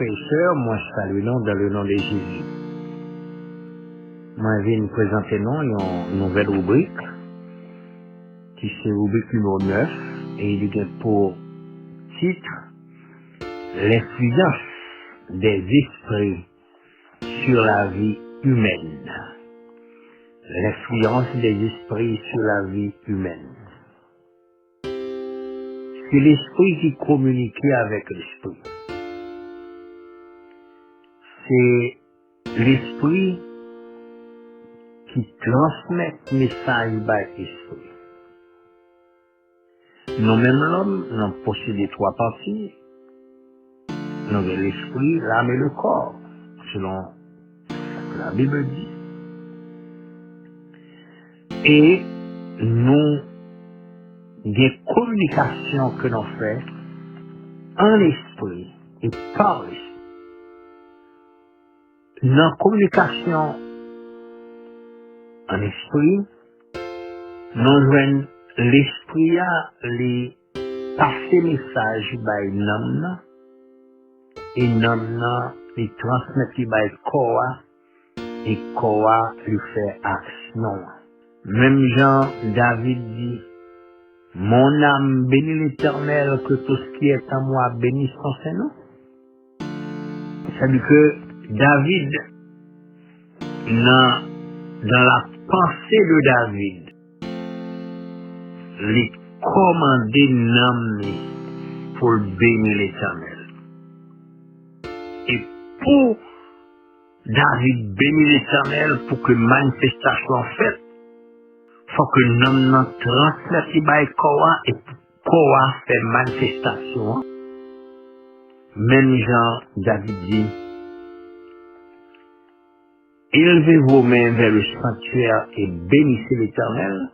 et sœurs, moi salue dans le nom de Jésus. Moi, je viens vous présenter une nouvelle rubrique, qui est rubrique numéro 9, et il y a pour titre l'influence des esprits sur la vie humaine. L'influence des esprits sur la vie humaine. C'est l'esprit qui communique avec l'esprit. C'est l'esprit qui transmet message par l'esprit. Nous-mêmes, l'homme, nous avons possédé trois parties. Nous avons l'esprit, l'âme et le corps, selon ce que la Bible dit. Et nous, des communications que nous faisons en l'esprit et par l'esprit. Dans la communication en esprit, nous joignons l'esprit à les passer message par l'homme et l'homme les transmettre par le corps et le corps lui fait action. Même Jean, David dit, mon âme bénit l'Éternel, que tout ce qui est en moi bénisse son Saint-Nom. C'est-à-dire que David, dans la pensée de David, les commander l'âme pour bénir l'Éternel. Et pour David bénir l'Éternel, pour que manifestation faite, faut que l'homme transmette le corps et corps fait manifestation. Même Jean, David dit, élevez vos mains vers le sanctuaire et bénissez l'Éternel.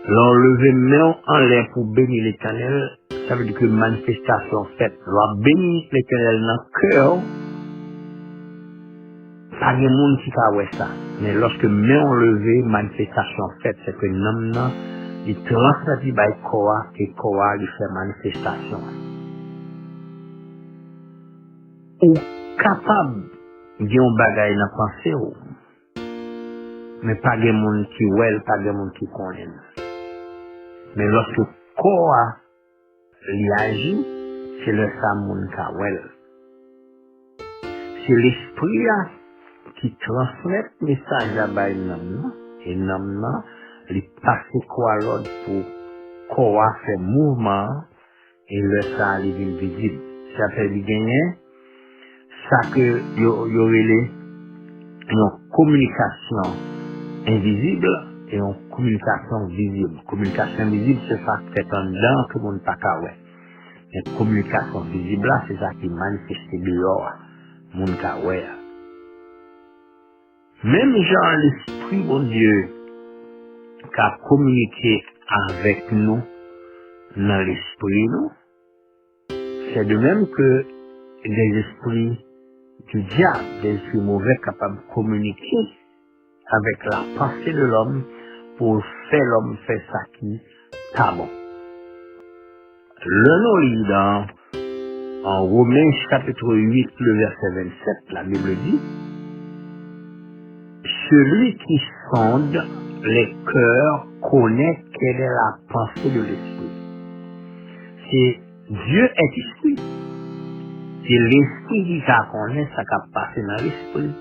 L'enlever main en l'air pour bénir l'Éternel, ça veut dire que manifestation faite, doit bénir l'Éternel dans le cœur. Pas de monde qui fait ça. Mais lorsque main enlevée, manifestation faite, c'est que l'homme, il transmet le corps et le corps lui fait manifestation. Ou capable de bagaille dans la pensée, mais pas de monde qui ouel, pas de monde qui connaît. Mais lorsque le corps agit, c'est le monde qui ouel. C'est l'esprit qui transmet le message à l'homme, et l'homme, il passe quoi l'autre pour corps faire mouvement, et le ça il est visible. Ça fait du gagner, ça que y aurait une communication invisible et une communication visible. Communication invisible, c'est ça qui fait un dedans que l'on ne peut pas voir. Mais communication visible, là, c'est ça qui manifeste dehors, mon ka ouais. Même genre l'esprit, bon Dieu, qui a communiqué avec nous, dans l'esprit, nous, c'est de même que des esprits du diable, des esprits mauvais capables de communiquer avec la pensée de l'homme pour faire l'homme faire ça qui est bon. Le nom lit en Romains chapitre 8, le verset 27, la Bible dit, celui qui sonde les cœurs connaît quelle est la pensée de l'esprit. C'est Dieu est esprit. C'est l'esprit qui connaît ça qui a passé dans l'esprit.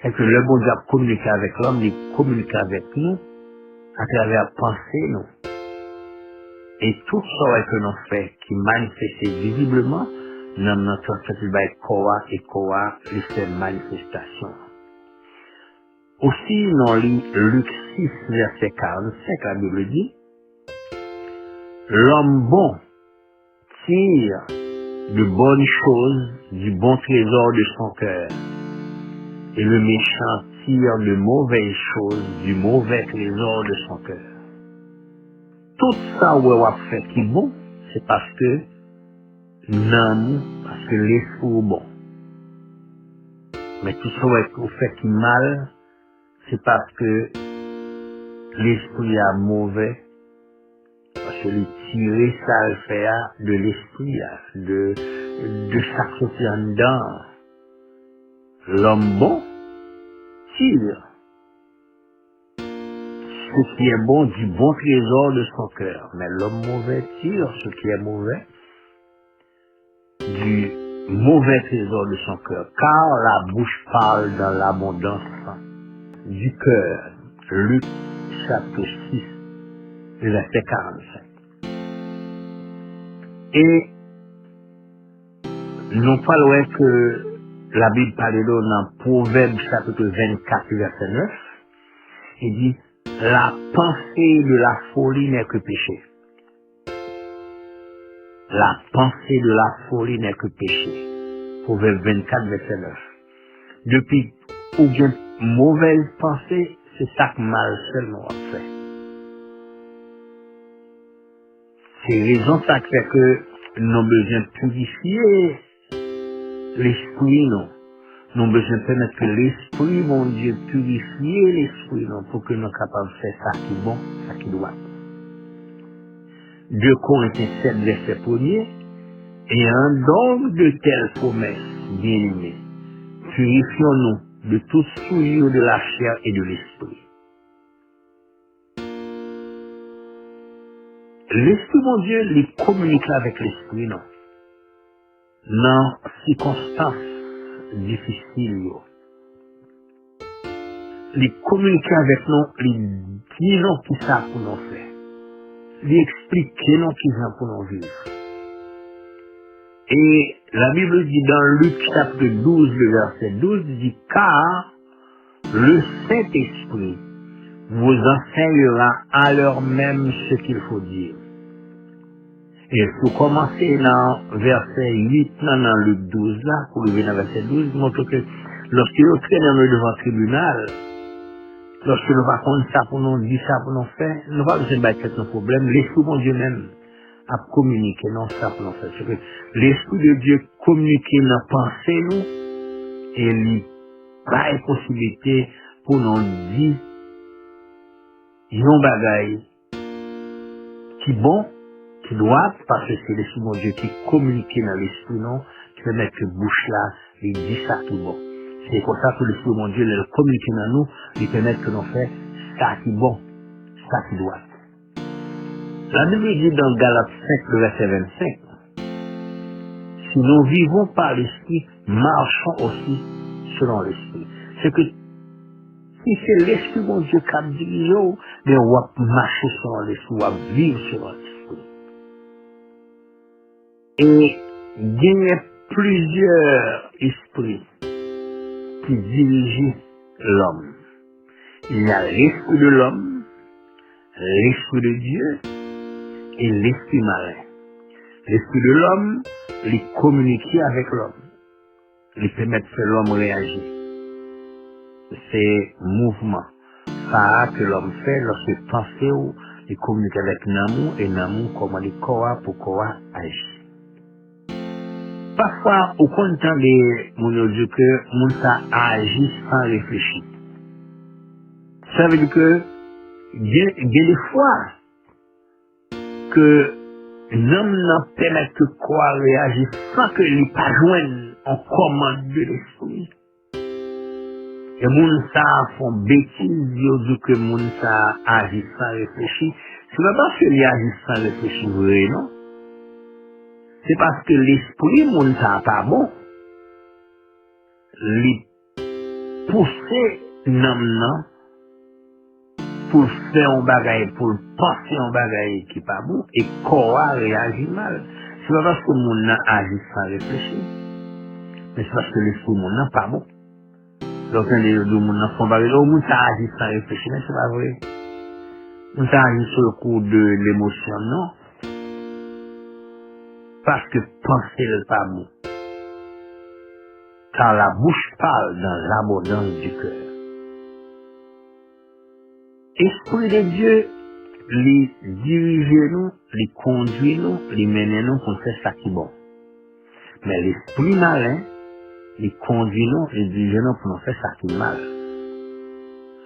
C'est que le bon Dieu a communiqué avec l'homme, il communique avec nous à travers la pensée, nous. Et tout ça que nous faisons qui manifeste visiblement dans notre corps et corps lui fait manifestation. Aussi, dans Luc 6, verset 45, la Bible dit, l'homme bon tire de bonnes choses du bon trésor de son cœur, et le méchant tire de mauvaises choses du mauvais trésor de son cœur. Tout ça où on fait qui est bon, c'est parce que non, parce que l'esprit est bon. Mais tout ça où on fait qui est mal, c'est parce que l'esprit est mauvais, parce que les tirer ça le fait de l'esprit, de de chaque côté en dedans. L'homme bon tire ce qui est bon du bon trésor de son cœur. Mais l'homme mauvais tire ce qui est mauvais du mauvais trésor de son cœur. Car la bouche parle dans l'abondance du cœur. Luc chapitre 6, verset 45. Et non pas loin que la Bible parle dans Proverbe chapitre 24, verset 9, il dit, la pensée de la folie n'est que péché. La pensée de la folie n'est que péché. Proverbe 24, verset 9. Depuis ou bien mauvaise pensée, c'est ça que mal seulement a fait. C'est raison ça qui fait que nous avons besoin de purifier l'esprit, non. Nous avons besoin de permettre que l'esprit, mon Dieu, purifier l'esprit, non, pour que nous soyons capables de faire ça qui est bon, ça qui doit. 2 Corinthiens 7, verset 1er, et en donc de telles promesses, bien-aimés, purifions-nous de toute souillure de la chair et de l'esprit. L'esprit, mon Dieu, il communique avec l'esprit, non. Dans circonstances difficiles, il communique avec nous, il dit non qui ça pour nous faire. Il explique non qui ça pour nous vivre. Et la Bible dit dans Luc chapitre 12, le verset 12, dit car le Saint-Esprit vous enseignera à l'heure même ce qu'il faut dire. Et pour commencer dans verset 8, dans Luc 12, là, pour lever dans verset 12, montre que lorsque nous traînons devant le tribunal, lorsque nous racontons ça pour nous, dire ça pour nous faire, nous ne pas besoin de battre nos problèmes, l'Esprit de Dieu même a communiqué, non ça pour nous faire. C'est que l'Esprit de Dieu communique dans pensée nous, et il n'y a pas de possibilité pour nous dire, yon bagaille, qui bon, qui doit, parce que c'est l'Esprit de Dieu qui communique dans l'Esprit, non, qui permet que bouche là, il dit ça tout bon. C'est comme ça que l'Esprit de Dieu, il communique dans nous, il permet que nous fassions ça qui bon, ça qui doit. La Bible dit dans Galates 5, le verset 25, si nous vivons par l'Esprit, marchons aussi selon l'Esprit. C'est que si c'est l'Esprit de Dieu qui a dirigé, mais on va marcher selon l'Esprit, on va vivre selon l'Esprit. Et il y a plusieurs esprits qui dirigent l'homme. Il y a l'esprit de l'homme, l'esprit de Dieu et l'esprit malin. L'esprit de l'homme, il communique avec l'homme. Il permet de faire l'homme réagir. C'est mouvement. Ça que l'homme fait lorsque pensez ou il communique avec l'amour et l'amour comment il corps pour corps agir. Parfois, au content de mon Dieu que mon ça agit sans réfléchir. Ça veut dire que il y a des fois que l'homme n'a permet que quoi réagir sans que il pas joigne en commande de l'esprit. Et moun ça font bêtises, yo dit que moun ça agit sans réfléchir. C'est pas parce qu'il agit sans réfléchir vrai, non? C'est parce que l'esprit, moun ça pas bon. Li pousser l'homme pour faire un bagage, pour penser un bagage qui pas bon, et corps réagit mal. C'est pas parce que moun nan agit sans réfléchir, mais c'est parce que l'esprit moun nan pas bon. Lorsqu'on dit que moun nan font bagage, moun ça agit sans réfléchir, mais c'est pas vrai. Moun ça agit sur le coup de l'émotion, non. Parce que penser n'est pas bon. Car la bouche parle dans l'abondance du cœur. Esprit de Dieu, les dirige nous, les conduit nous, les mène nous pour faire ça qui est bon. Mais l'esprit malin, les conduit nous, les dirige nous pour faire ça qui est mal.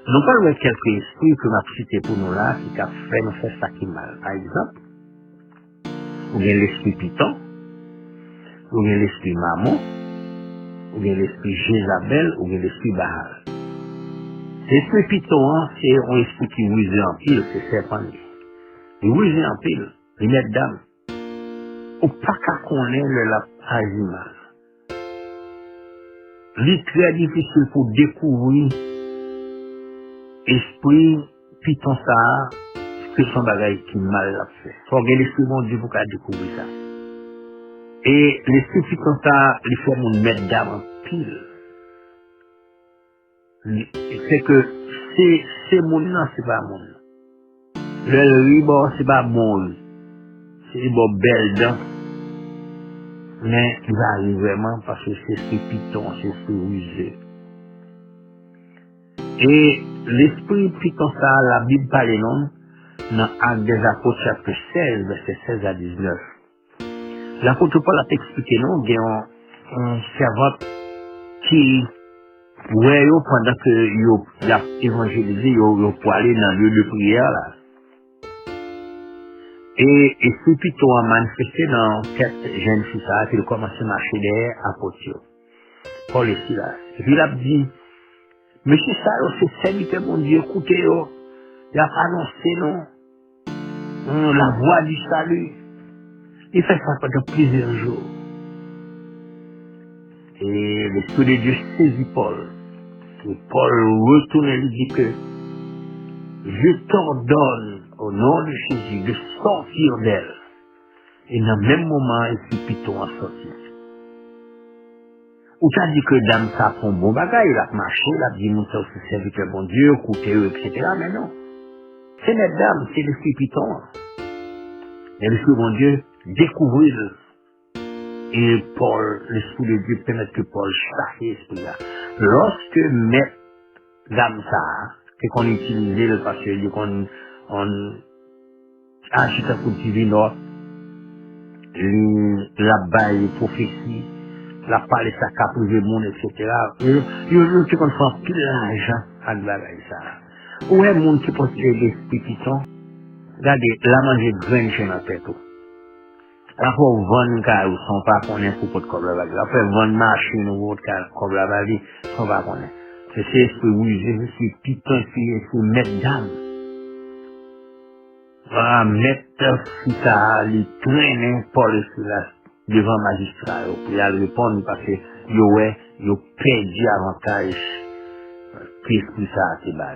Nous parlons de quelques esprits que m'a cité pour nous là, qui a fait nous faire ça qui est mal. Par exemple, ou bien l'esprit Python, ou bien l'esprit Mammon, ou bien l'esprit Jézabel, ou bien l'esprit Baal. L'esprit Python, c'est un esprit qui rouille en pile, c'est serpent. Il rouille en pile, il met dame. Ou pas qu'à connaître le lap agimal. C'est très difficile pour découvrir esprit Python ça, que son bagage qui mal l'a fait. Faut que l'esprit bon Dieu pour qu'à découvrir ça. Et l'esprit Python ça, il fait mon mettre dame en pile. C'est que c'est mon non, c'est pas mon. Le ribord, c'est pas bon. C'est bon belle dent. Mais il va arriver vraiment parce que c'est ce Python, c'est ce rusé. Et l'esprit Python ça, la Bible parle non, dans Actes des Apôtres chapitre 16, verset 16 à 19. L'apôtre Paul a expliqué non, il y a un servant qui, ouais, pendant que il a évangélisé, il pour aller dans le lieu de prière là. Et ce Python a manifesté dans cette jeune fille ça, qu'il commence à marcher derrière apôtre. Paul est là. Et puis il a dit, monsieur ça, c'est serviteur mon Dieu, écoutez, il a annoncé non, la voix du salut. Il fait ça pendant plusieurs jours. Et l'Esprit de Dieu saisit Paul. Et Paul retourne et lui dit que je t'ordonne au nom de Jésus de sortir d'elle. Et dans le même moment, l'Esprit Python a sorti. Ou t'as dit que dame ça prend bon bagage, il a marché, il a dit, mon ça aussi serviteur bon Dieu, écoutez, etc. Mais non. C'est notre dame, c'est l'Esprit Python. Et l'Esprit bon Dieu découvrir. Et Paul, l'Esprit de Dieu permet que Paul chasse l'esprit là. Lorsque met dame ça, que qu'on utilise le parce que qu'on agite un coup de divin, la baille prophétie, la parole sa caprice du monde, etc. Il qui qu'on fait plus l'argent à la baille ça. Où est le monde qui possède l'esprit Python? Regardez, la manger graine chez la tête. La faut vendre car ils sont pas connaître pour pas de coble la après vendre machine ou autre car coble la vie sont pas connaître. C'est esprit oui, je suis Python c'est mettre dame. Ah, mettre si ça les traîner pour le devant magistrat pour y aller répondre parce que yo perdu avantage qu'est-ce ça c'est bas.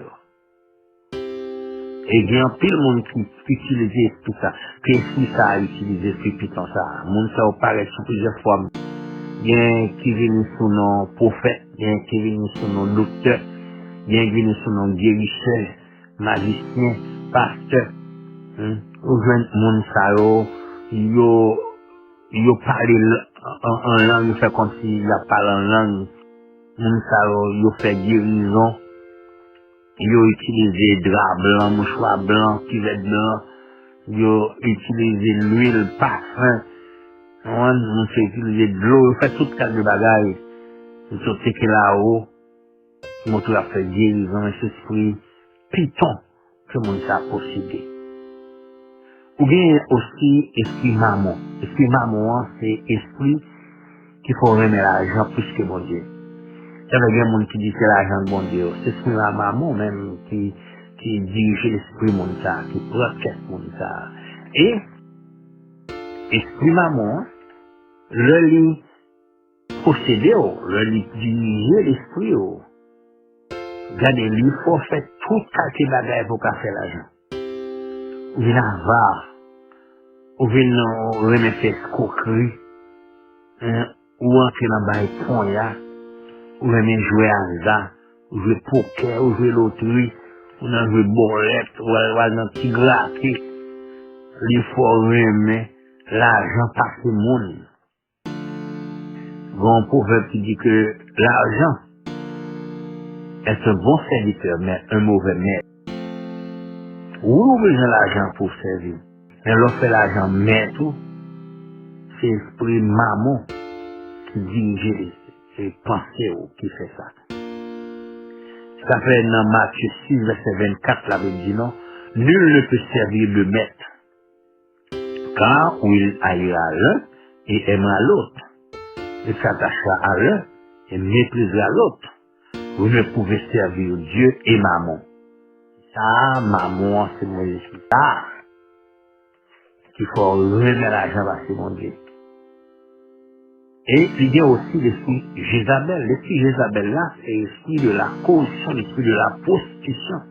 Et il y a un pile monde qui utilise tout ça. Qu'est-ce ça a utilisé ce Python ça? Monde ça apparaît sous plusieurs formes. Il y a qui vient sous nom prophète, il y a qui vient sous nom docteur, il y a qui vient sous nom guérisseur, magicien, pasteur. Ou jeune monde ça yo parle en langue, il fait comme s'il a parlé en langue. Monde ça yo fait guérison. Yo utilisé drap blanc, mouchoir blanc, cuvette blanc. Yo utilisé l'huile, parfum. On fait utiliser de l'eau, on fait tout cas de bagaille. On sortait que là-haut, on a fait guérison, et ce esprit Python que mon a possédé. Ou bien aussi esprit Mammon. Esprit Mammon, c'est esprit qu'il faut remettre l'argent plus que mon Dieu. Il y a des gens qui disent que c'est l'argent de bon Dieu. C'est l'esprit Mammon même qui dirige l'esprit mon ça, qui protège mon ça. Et esprit Mammon, le lit possédé, le lit diriger l'esprit. Regardez, il faut faire tout quelques bagages pour faire l'argent. Ou bien avoir, ou bien remettre escroquerie, ou entrer dans le bail ou bien jouer à hasard, ou jouer poker, ou jouer loterie, ou dans jouer bolette, ou aller dans petit gratter. Il faut remettre l'argent par ce monde. Bon proverbe qui dit que l'argent est un bon serviteur, mais un mauvais maître. Où on besoin l'argent pour servir? Mais l'on fait l'argent maître, c'est l'esprit Mammon qui dirige les pensées qui fait ça. Ça fait dans Matthieu 6, verset 24, la Bible dit non, nul ne peut servir le maître, car où il haïra l'un et aimera l'autre, et s'attachera à l'un et méprisera l'autre. Vous ne pouvez servir Dieu et maman. Ça, maman, c'est mon esprit. Ça, qu'il faut remettre l'argent parce que mon Dieu. Et il y a aussi l'esprit Jézabel. L'esprit Jézabel là, c'est l'esprit de la corruption, l'esprit de la prostitution.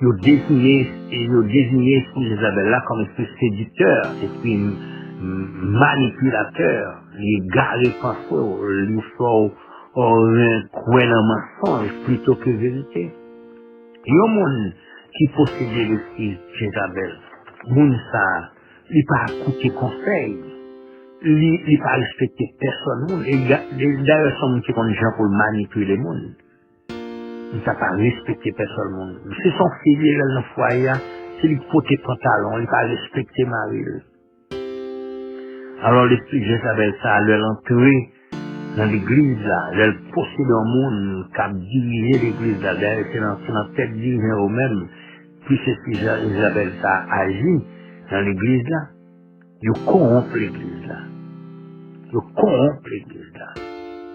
Ils ont désigné l'esprit Jézabel là comme esprit séducteur, esprit manipulateur, les garés penseurs, les font croire dans mensonge plutôt que vérité. Il y a un monde qui possédait l'esprit Jézabel. Monde ça, il pas écouter conseil. Il pas respecter personne. D'ailleurs, son monde qui compte gens pour manipuler le monde. Il n'a pas respecté personne. C'est son fils, il est dans le foyer, c'est lui qui porte les pantalons, il n'a pas respecté Marie. Alors l'esprit de Jézabel, ça a l'entrée dans l'église là, elle possède un monde qui a dirigé l'église là, d'ailleurs c'est dans la tête dirigeant eux-mêmes, puis l'esprit de Jézabel, ça agit dans l'église là, il corrompt l'église là. Il corrompt l'église là.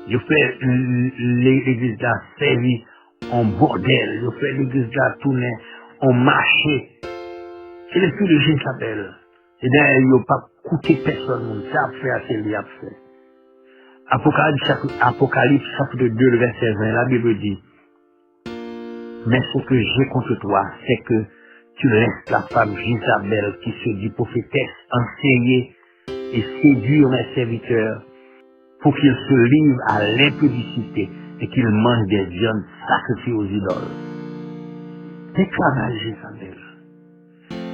Il fait l'église là servir en bordel, il fait l'église là tourner en marché. C'est l'esprit de Jézabel. Et d'ailleurs, il n'a pas coûté personne, ça a fait assez, il a fait. Apocalypse chapitre 2, le verset 20, la Bible dit, mais ce que j'ai contre toi, c'est que tu laisses la femme Jézabel qui se dit prophétesse enseigner et séduire mes serviteurs pour qu'ils se livrent à l'impudicité et qu'ils mangent des viandes sacrifiées aux idoles. C'est travail Jézabel.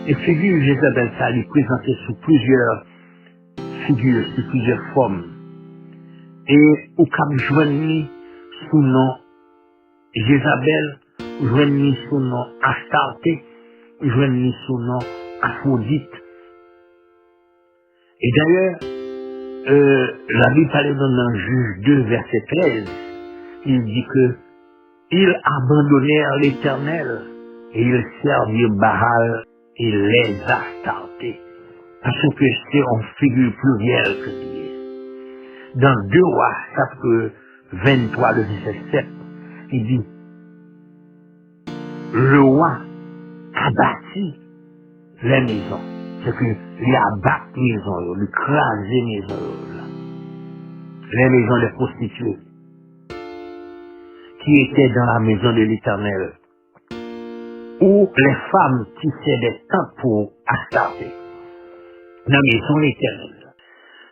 Et figure Jézabel, ça lui présenté sous plusieurs figures, sous plusieurs formes. Et au cap joigné sous nom Jézabel, joigné sous nom Astarté, joigné sous nom Aphrodite. Et d'ailleurs, la Bible parle dans Juge 2, verset 13, il dit que ils abandonnèrent l'Éternel et ils servirent Baal et les Astartés. Parce que c'est en figure plurielle que Dieu. Dans 2 Rois, chapitre 23, le verset 7, il dit, le roi a bâti les maisons. C'est qu'il a bâti les maisons, il a crasé les maisons. Les maisons des prostituées qui étaient dans la maison de l'Éternel, où les femmes tissaient des tentes pour Astarté. Dans la maison de l'Éternel,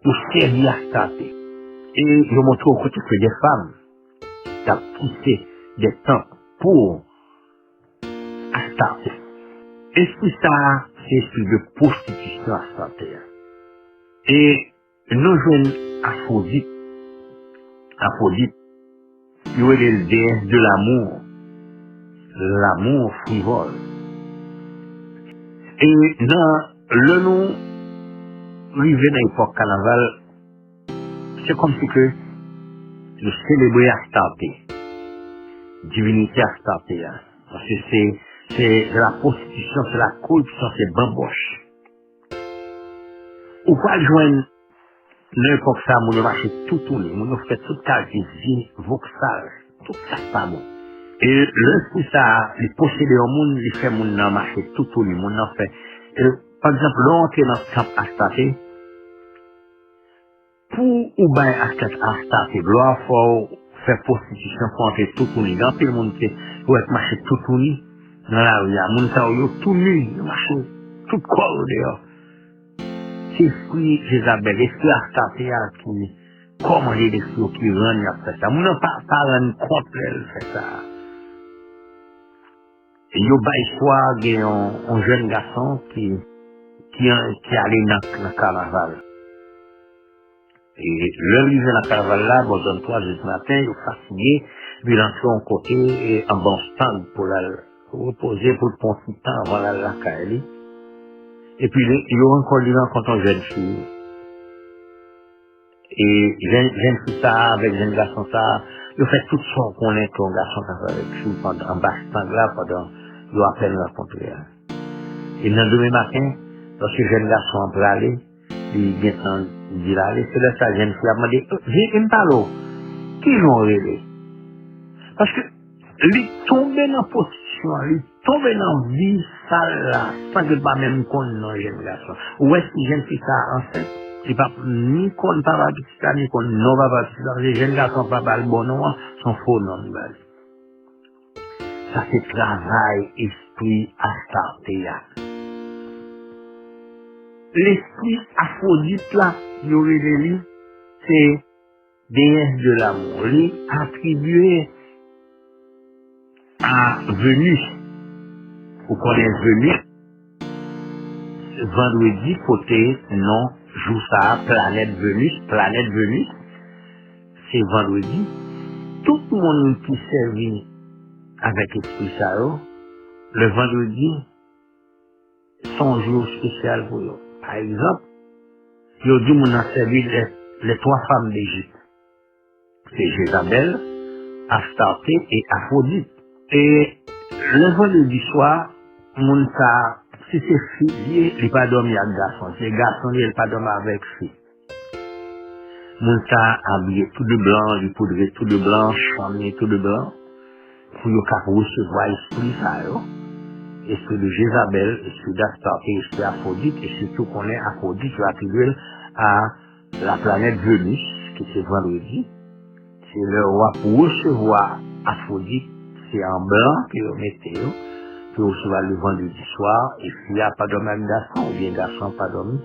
ils servaient Astarté. Et je montre au côté que des femmes qui ont tissé des tentes pour Astarté. Et tout ça, c'est l'esprit de prostitution Astarté. Et nous jouons Aphrodite. Aphrodite, il est le déesse de l'amour frivole. Et dans le nom, arrivé dans l'époque carnaval, c'est comme si que je célébrais Astarté, divinité Astarté. Parce que c'est la prostitution, c'est la corruption, c'est bamboche. Ou quoi joindre l'époque ça, mon marché tout tourné, mon fait tout calvisie, voxage, tout ça pas bon. Et l'esprit ça, il possède au monde, il fait mon marché tout tourné, mon fait. Par exemple, l'entrée dans le camp Astarté, pour ou bien Astarté, gloire faut faire prostitution pour entrer tout tourné. Dans tout le monde qui pour être marché tout tourné, dans la rue, mon ça tout nu, marché tout corps dehors. C'est l'esprit Jézabel, l'esprit Astarté qui commande l'esprit qui rend après ça. Mon n'a pas rendre compte elle fait ça. Et il y a une histoire d'un jeune garçon qui allait dans le carnaval. Et le livre dans le carnaval là, bon, dans 3 heures du matin, il est fatigué, il entre en côté et en bon stand pour la reposer pour le bon petit temps avant la caille. Et puis, il rencontre une jeune fille. Et jeune fille ça, avec jeune garçon ça, il fait tout son qu'on est un garçon avec fille pendant, en bas stand là, pendant, il a à peine rencontré. Et le lendemain matin, lorsque le jeune garçon a parlé, il dit là, c'est là ça, jeune fille a demandé, j'ai une parole, qui l'ont révélé? Parce que, il tombe dans la position, il tombe dans la vie, ça là, sans que pas même qu'on non jeune garçon. Ou est-ce que jeune fille ça, en fait, il pas, ni qu'on papa petit ça, ni qu'on non papa petit ça, les jeunes garçons papa le bon nom, sont faux non, ça c'est travail, esprit à starter, l'esprit aphrodite là, il révélé, c'est déesse de l'amour, lui attribué à Vénus. Vous connaissez Vénus, vendredi, côté, non, joue ça, planète Vénus, c'est vendredi. Tout le monde qui servit avec l'esprit ça, le vendredi, son jour spécial pour eux. Par exemple, il y a dit qu'on a servi les trois femmes d'Égypte. C'est Jézabel, Astarté et Aphrodite. Et le vendredi soir, mon ça, si c'est fille, il n'est pas dormi avec garçon. Si c'est garçon, il n'est pas dormi avec fille. Mon ça habillé tout de blanc, il poudré tout de blanc, chamé tout de blanc, pour y recevoir l'esprit ça, esprit de Jézabel, esprit d'Astarté, esprit d'Aphrodite, et surtout qu'on est Aphrodite, je attribué à la planète Vénus, qui c'est vendredi. C'est le roi pour recevoir Aphrodite, c'est en blanc que vous mettez, pour recevoir le vendredi soir, et puis il n'y a pas de même garçon, ou bien garçon pas dormi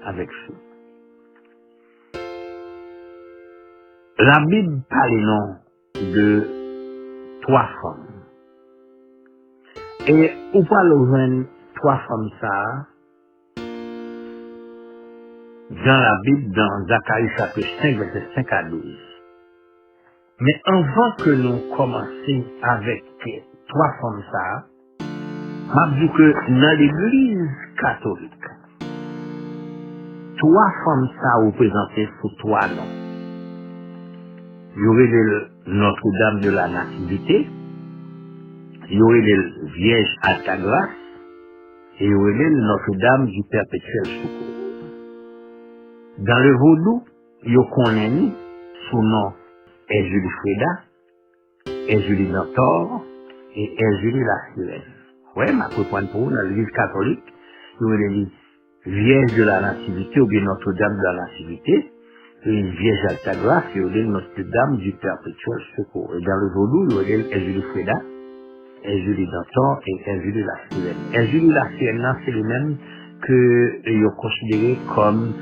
avec fille. La Bible parle non de trois femmes. Et où parle trois femmes ça, dans la Bible, dans Zacharie chapitre 5, verset 5 à 12. Mais avant que nous commencions avec trois femmes ça, je dis que dans l'église catholique, trois femmes ça représentées sous trois noms. Il y aurait Notre-Dame de la Nativité, il y aurait les Vierges Alta-Grâce, et il y aurait Notre-Dame du Perpétuel Secours. Dans le vaudou, il y a connaît sous nom Julie Freda, Julie Mentor et Julie la Sirène. Ouais, ma propre pour vous, dans l'église catholique, il y aurait les Vierges de la Nativité ou bien Notre-Dame de la Nativité, et une Vierge Alta-Grâce, il y aurait Notre-Dame du Perpétuel Secours. Et dans le vaudou, il y aurait Julie Freda, Julie Mentor et Julie la Sirène. Julie la Sirène, c'est le même que il est considéré comme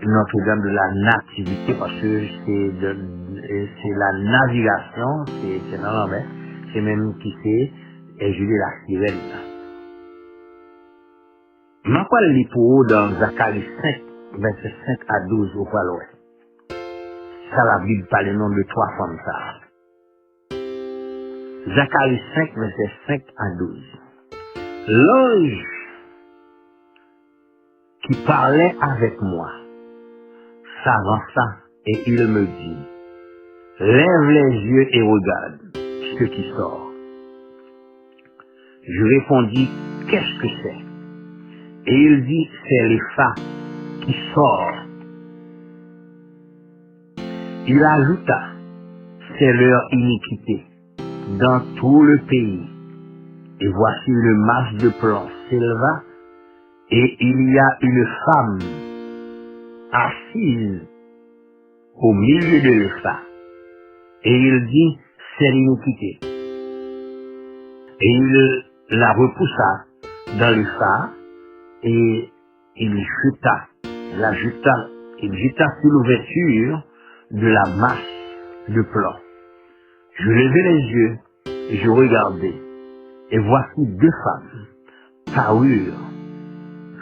Notre-Dame de la Nativité parce que c'est la navigation, c'est dans l'envers, c'est même qui c'est Julie la Sirène. Ma quoi lit pour vous dans Zacharie 5, verset 5 à 12 au Palois. Ça la Bible parle le nom de trois femmes ça. Zacharie 5, verset 5 à 12. L'ange qui parlait avec moi s'avança et il me dit, lève les yeux et regarde ce qui sort. Je répondis, qu'est-ce que c'est? Et il dit, c'est les phare qui sort. Il ajouta, c'est leur iniquité dans tout le pays. Et voici une masse de plomb s'éleva, et il y a une femme assise au milieu de l'Epha. Et il dit, c'est l'iniquité. Et il la repoussa dans l'Epha, et il jeta sur l'ouverture de la masse de plomb. Je levai les yeux, et je regardai, et voici deux femmes parurent.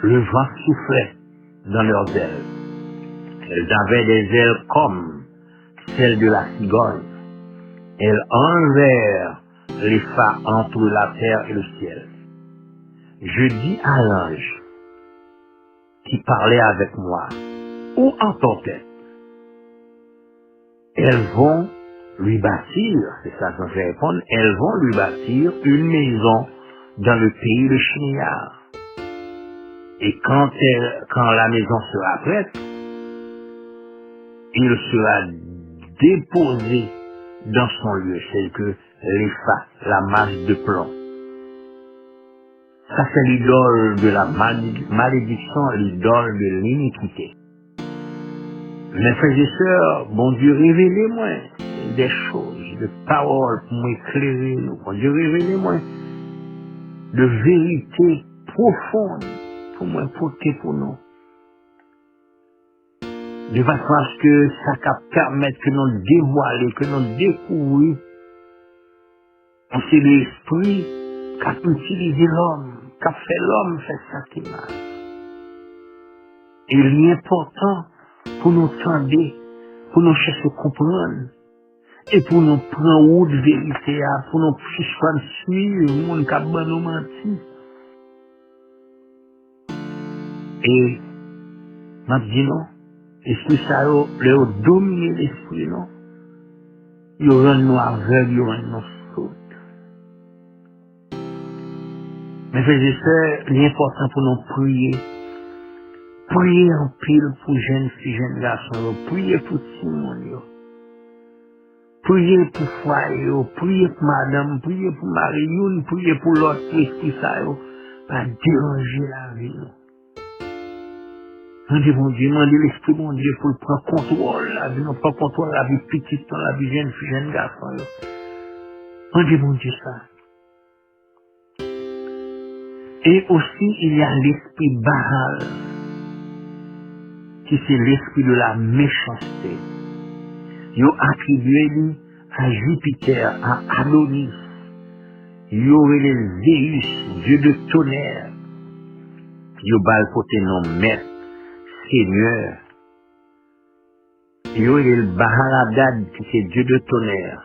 Le vent soufflait dans leurs ailes. Elles avaient des ailes comme celles de la cigogne. Elles enlevèrent les phares entre la terre et le ciel. Je dis à l'ange qui parlait avec moi, où entend-elle? Elles vont lui bâtir, c'est ça que je vais répondre, elles vont lui bâtir une maison dans le pays de Shinar. Et quand la maison sera prête, il sera déposé dans son lieu, c'est que l'Epha, la masse de plomb. Ça c'est l'idole de la malédiction, l'idole de l'iniquité. Mes frères et sœurs, bon Dieu, révélez-moi des choses, de paroles pour m'éclairer. Bon Dieu, révélez-moi de vérités profondes pour m'apporter pour nous. De façon à ce que ça va permettre que nous dévoiler, que nous découvrir. C'est l'esprit qui a utilisé l'homme, qui a fait l'homme faire ça qui est mal. Et il est important pour nous tendre, pour nous chercher à comprendre, et pour nous prendre route de vérité, pour nous suspendre suivre le monde qui a nous menti. Et, m'a dit non, l'esprit ça, le dominer l'esprit, non? Il rend nous aveugles, il rend nous sourds. Mais frères et sœurs, l'important pour nous prier. Priez en pile pour jeunes filles, jeunes garçons. Priez pour tout le monde. Priez pour foyer. Priez pour madame. Priez pour Marie. Priez pour l'autre esprit ça. Pas déranger la vie. Demandez mon Dieu, demandez l'esprit mon Dieu pour prendre contrôle la vie. Non pas contrôle la vie petite, dans la vie jeune fille, jeune garçon. Demandez mon Dieu ça. Et aussi, il y a l'esprit Baal, qui c'est l'esprit de la méchanceté. Yo attribué à Jupiter, à Adonis. Yo les Zéus, dieu de tonnerre. Yo bal côté nom maître, seigneur. Yo le Bahaladad, qui c'est dieu de tonnerre,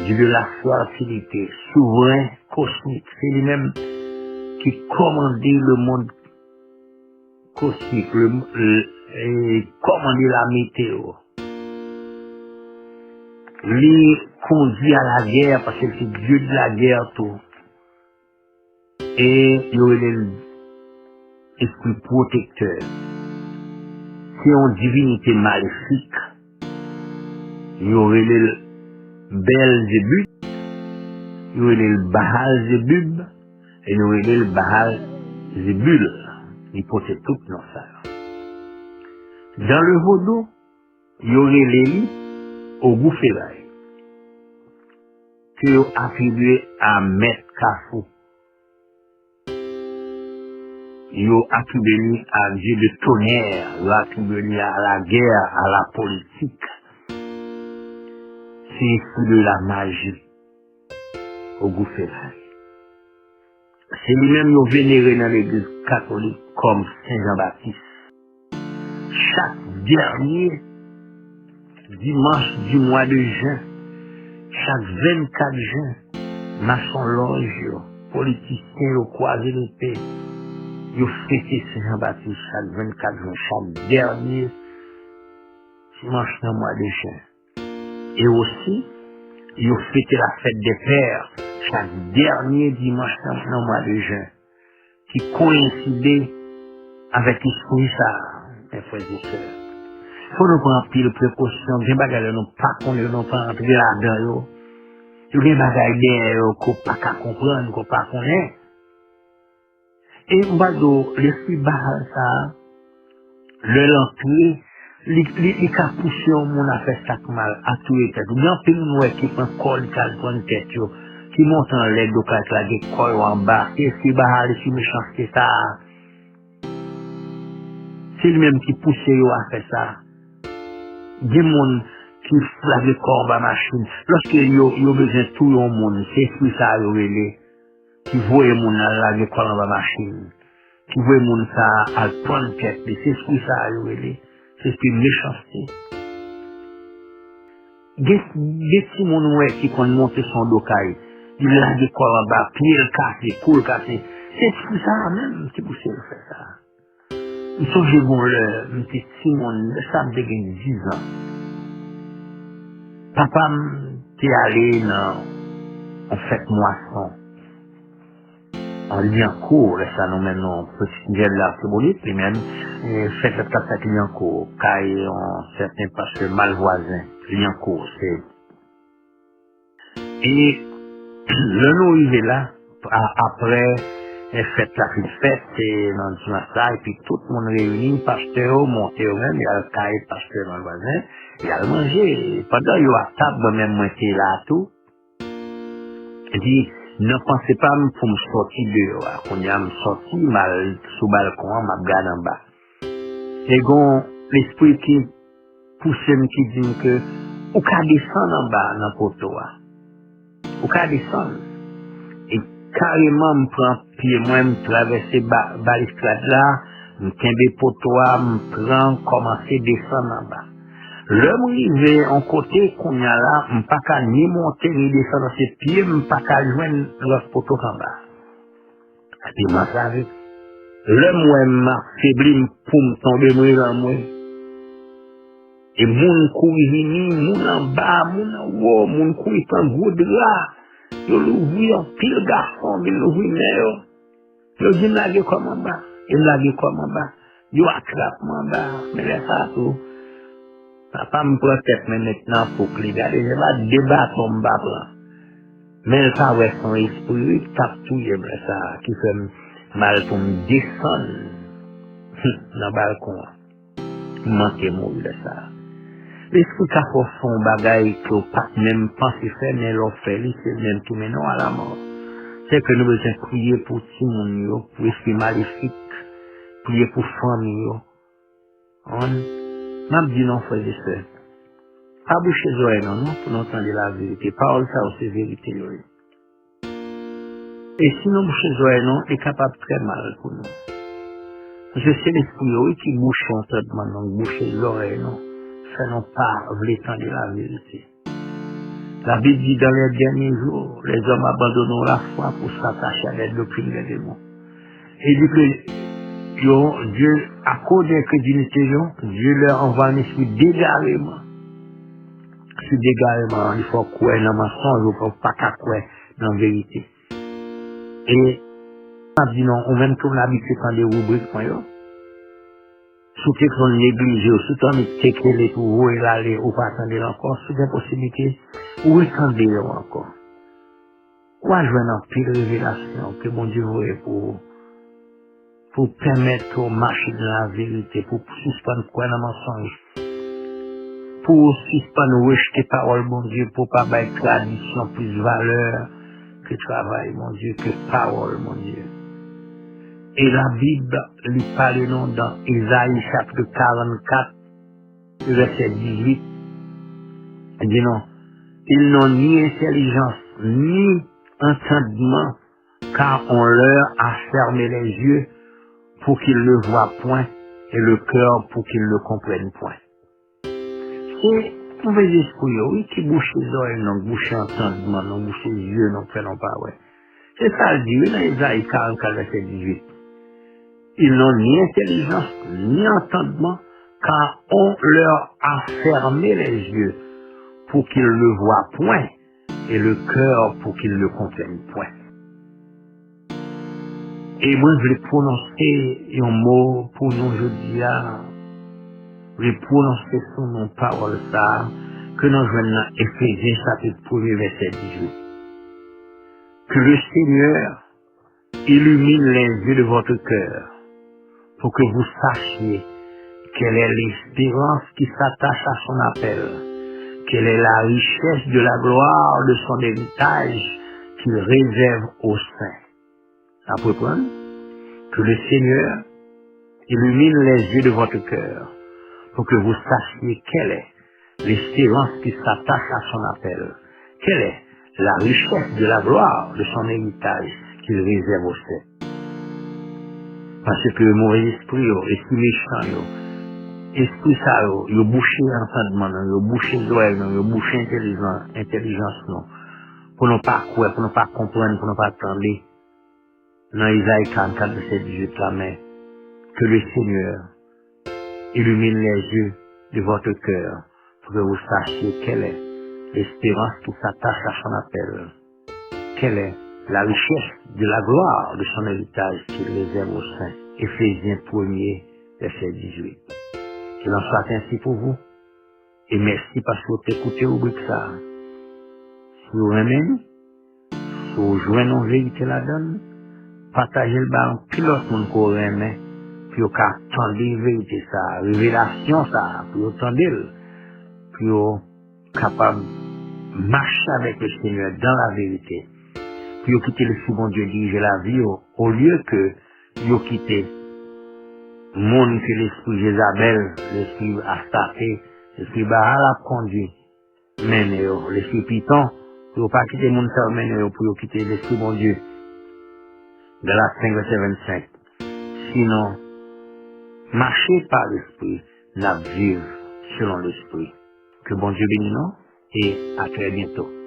dieu de la fertilité, souverain cosmique. C'est lui-même qui commandait le monde cosmique, commandait la météo. Lui conduit à la guerre parce que c'est Dieu de la guerre tout. Et il y aurait l'esprit protecteur. C'est une divinité maléfique. Il y aurait le Belzébuth, il y aurait le Baal Zébub, et il y aurait le Baal Zébul. Il possède tout dans ça. Dans le vaudou, il y aurait l'Élie au Gouférail, qui est attribué à Maître Kafou. Il est attribué à Dieu de tonnerre, il est attribué à la guerre, à la politique. C'est de la magie au Gouférail. C'est lui-même qui est vénéré dans l'église catholique comme Saint Jean-Baptiste. Chaque dernier dimanche du mois de juin, chaque 24 juin, maçon loge, politiciens au croisé l'épée, ils fêtent Saint Jean-Baptiste chaque 24 juin, chaque dernier dimanche du mois de juin. Et aussi, ils fêtent la fête des pères chaque dernier dimanche du mois de juin, qui coïncidait avec l'esprit ça, mes frères et sœurs. Faut nous prendre pile précaution, des bagages nous pas connaître, nous pas entrer là-dedans. Il y a des bagages qu'on pas comprendre, qu'on pas connaître. Et l'esprit Baal ça, l'entrée, il a poussé au monde à faire ça mal, à tout les têtes. Bien que nous qui prend col, qui prend tête, qui monte en l'air, qui a des col en bas, l'esprit Baal, c'est méchanceté ça. C'est lui-même qui pousse à faire ça. Des gens qui lave le corps à la machine. Lorsque ils ont besoin de tout le monde, c'est ce ça qui voit les gens laver le corps à la machine. Qui voit les gens à prendre tête. C'est ce ça c'est ce qui est méchanceté. Des petits gens qui ont monté son docaille, ils lavent le corps en bas, pied cassé, coule cassé. C'est ce ça même qui pousse à faire ça. Ils sont un petit Simon, ça me dégaine 10 ans. Papa t'est allé en fête moisson. en Liancourt, ça nous mène en petit gel là, c'est bonite, lui-même, et fait cette carte avec Liancourt, caille en certain pasteur Malvoisin, Liancourt, c'est. Et, le nous arrivé là, après, fête la fête, et dans le matin, et puis tout le monde réuni, pasteur, monté au même, il y a le caille pasteur Malvoisin, il a mangé, pendant qu'il y a à table, moi-même, moi, j'étais là, tout. Il dit, ne pensez pas pour me sortir dehors. Quand il a me sorti, mal sous le balcon, m'a regardé en bas. Et quand l'esprit qui pousse me qui dit que, ou qu'à descendre en bas, dans le poteau, ou qu'à descendre. Et carrément, me prend pied, moi, me traverser baliscade là, me tomber poteau, me prend, commencer à descendre en bas. L'homme arrivé en côté qu'on y a là, on pas qu'à ni monter ni descendre dans ses pieds, on pas qu'à joindre leur poteau en bas. Et puis moi ça veut. L'homme ouais m'a faibli pour me tomber moi dans moi. Et moun courir vini, moun en bas, moun en haut, moun courir en gros de là. Yo l'ouvri en pile garçon, il l'ouvri mère. Yo dit m'laguer comme en bas, il m'laguer comme en bas. Yo attrape moi en bas, mais laisse ça tout. Papa me prend tête maintenant pour que les gars, je vais débattre en bas. Mais ça, ouais, son esprit, il tape tout, ça, qui fait mal pour me descendre dans le balcon. Manquer mourir de ça. L'esprit qui a fait son bagage, que pas même penser faire, mais l'on fait, c'est même tout maintenant à la mort. C'est que nous devons prier pour tout le monde, pour l'esprit maléfique, prier pour famille. On m'a dit non, frère et sœur. Pas boucher les oreilles, non, pour nous entendre la vérité. Parole, ça, c'est vérité, oui. Et si nous boucher les oreilles, non, c'est capable très mal pour nous. Parce que c'est l'esprit, oui, qui bouche l'entendement, donc boucher les oreilles, non. Ça non pas voulu entendre la vérité. La Bible dit dans les derniers jours, les hommes abandonneront la foi pour s'attacher à la doctrine des démons. Et dit que Dieu, à cause de l'incrédulité, Dieu leur envoie un esprit d'égarement. Si d'égarement, il faut croire dans le mensonge, il ne faut pas croire dans la vérité. Et on a dit non, on même tourne l'habitude dans des rubriques, sous qu'on néglige, sous on est les pour et l'aller, ou pas attendre encore, sous des possibilités, ou attendre encore. Ou à jouer dans pile révélation que mon Dieu voulait pour permettre au marcher de la vérité, pour suspendre quoi dans le mensonge, pour suspendre rejeter parole, mon Dieu, pour pas mettre tradition plus valeur que travail, mon Dieu, que parole, mon Dieu. Et la Bible lui parle non dans Isaïe chapitre 44, verset 18. Elle dit non, ils n'ont ni intelligence, ni entendement, car on leur a fermé les yeux pour qu'ils ne voient point, et le cœur pour qu'ils ne comprennent point. C'est mauvais esprit, oui, qui bouche les oreilles, non, bouche l'entendement, non, bouche les yeux, non, prenons pas, ouais. C'est ça le dit, oui, dans Isaïe 44, verset 18. Ils n'ont ni intelligence, ni entendement, car on leur a fermé les yeux pour qu'ils ne voient point, et le cœur pour qu'ils ne comprennent point. Et moi, je vais prononcer un mot pour nous aujourd'hui, je vais prononcer sur nos paroles, ça, que nous jouons dans Éphésiens chapitre 1 verset 18. Que le Seigneur illumine les yeux de votre cœur, pour que vous sachiez quelle est l'espérance qui s'attache à son appel, quelle est la richesse de la gloire de son héritage qu'il réserve aux saints. Ça peut prendre? Que le Seigneur illumine les yeux de votre cœur, pour que vous sachiez quelle est l'espérance qui s'attache à son appel, quelle est la richesse de la gloire de son héritage qu'il réserve aux saints. Parce que le mauvais esprit, l'esprit méchant, esprit ça, il a bouché l'entendement, il a bouché l'oreille, il a bouché l'intelligence, non. Pour ne pas croire, pour ne pas comprendre, pour ne pas attendre. Dans Isaïe 44, verset 18, la main, que le Seigneur illumine les yeux de votre cœur, pour que vous sachiez quelle est l'espérance qui s'attache à son appel, quelle est la richesse de la gloire de son héritage qu'il réserve aux saints. Éphésiens 1er, verset 18. Qu'il en soit ainsi pour vous. Et merci parce que vous écoutez au bruit ça. Si vous aimez, si vous jouez nos vérités la donne, partagez le ballon, puis l'autre monde qu'on aime, puis vous attendez la vérité ça, révélation ça, puis vous attendez, puis vous capable de marcher avec le Seigneur dans la vérité. Puis vous quittez le second Dieu diriger la vie au lieu que vous quittez le monde que l'esprit Jézabel, l'esprit Astarté, l'esprit Baal a conduit. Mais l'esprit Python, pour ne pas quitter le monde ça, pour quitter l'esprit mon Dieu. Galates 5, verset 25. Sinon, marchez par l'esprit, n'a vivre selon l'esprit. Que bon Dieu bénisse nous et à très bientôt.